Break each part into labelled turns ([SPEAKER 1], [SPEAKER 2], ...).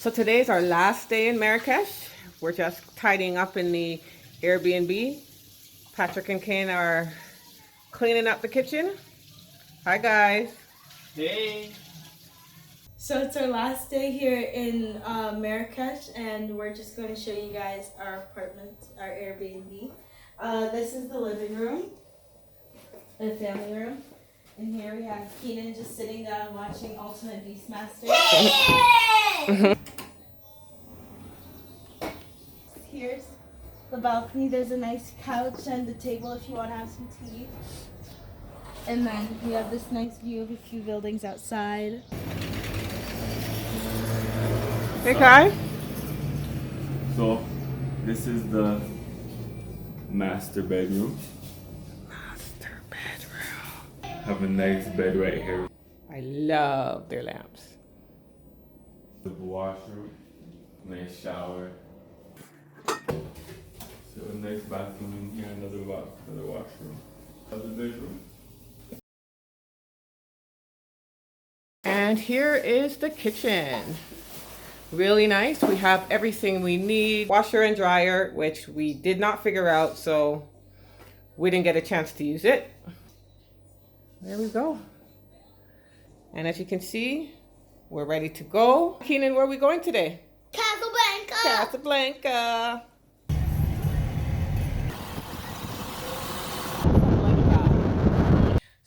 [SPEAKER 1] So today's our last day in Marrakesh. We're just tidying up in the Airbnb. Patrick and Kane are cleaning up the kitchen. Hi guys.
[SPEAKER 2] Hey.
[SPEAKER 3] So it's our last day here in Marrakesh, and we're just going to show you guys our apartment, our Airbnb. This is the living room, the family room. And here we have Keenan just sitting down watching Ultimate Beastmaster. Here's the balcony. There's a nice couch and a table if you want to have some tea. And then we have this nice view of a few buildings outside.
[SPEAKER 1] Hey Kai.
[SPEAKER 2] So, this is the master bedroom.
[SPEAKER 1] Master bedroom.
[SPEAKER 2] Have a nice bed right here.
[SPEAKER 1] I love their lamps.
[SPEAKER 2] The washroom, nice shower. So a nice bathroom in here, another washroom. Another bedroom.
[SPEAKER 1] And here is the kitchen. Really nice. We have everything we need. Washer and dryer, which we did not figure out, so we didn't get a chance to use it. There we go. And as you can see, we're ready to go. Keenan, where are we going today?
[SPEAKER 3] Casablanca!
[SPEAKER 1] Casablanca.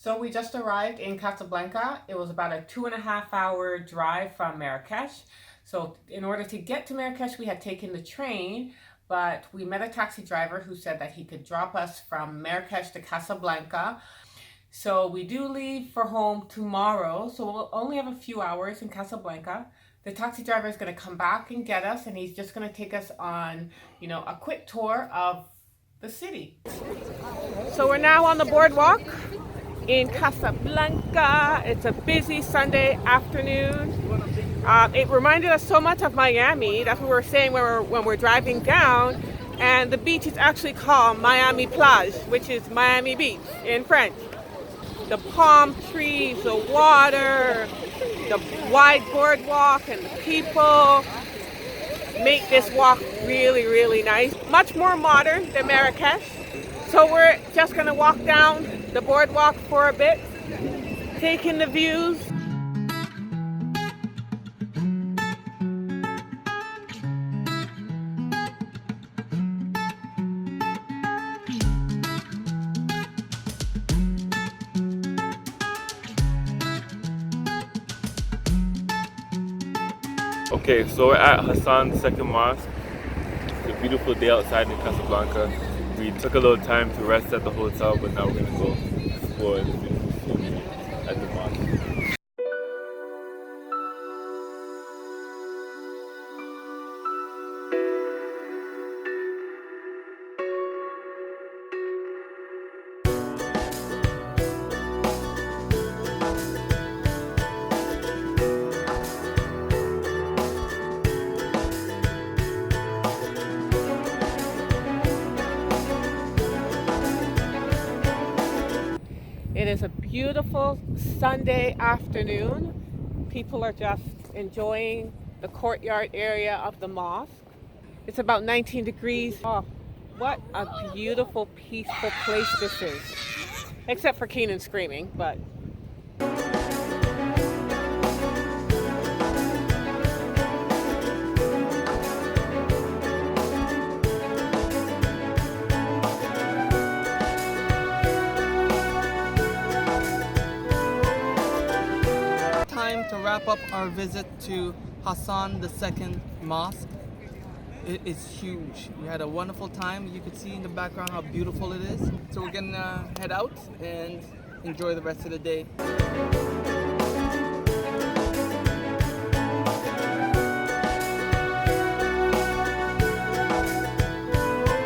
[SPEAKER 1] So we just arrived in Casablanca. It was about a 2.5-hour drive from Marrakesh. So in order to get to Marrakesh, we had taken the train, but we met a taxi driver who said that he could drop us from Marrakesh to Casablanca. So we do leave for home tomorrow. So we'll only have a few hours in Casablanca. The taxi driver is going to come back and get us, and he's just going to take us on, a quick tour of the city. So we're now on the boardwalk in Casablanca. It's a busy Sunday afternoon. It reminded us so much of Miami. That's what we were saying when we're driving down. And the beach is actually called Miami Plage, which is Miami Beach in French. The palm trees, the water, the wide boardwalk, and the people make this walk really, really nice. Much more modern than Marrakesh. So we're just gonna walk down the boardwalk for a bit, taking the views.
[SPEAKER 2] Okay, so we're at Hassan II Mosque. It's a beautiful day outside in Casablanca. We took a little time to rest at the hotel, but now we're gonna go explore the beautiful scenery at the mosque.
[SPEAKER 1] It is a beautiful Sunday afternoon. People are just enjoying the courtyard area of the mosque. It's about 19 degrees. Oh, what a beautiful, peaceful place this is. Except for Keenan screaming, but.
[SPEAKER 4] To wrap up our visit to Hassan II Mosque. It is huge. We had a wonderful time. You could see in the background how beautiful it is. So we're gonna head out and enjoy the rest of the day.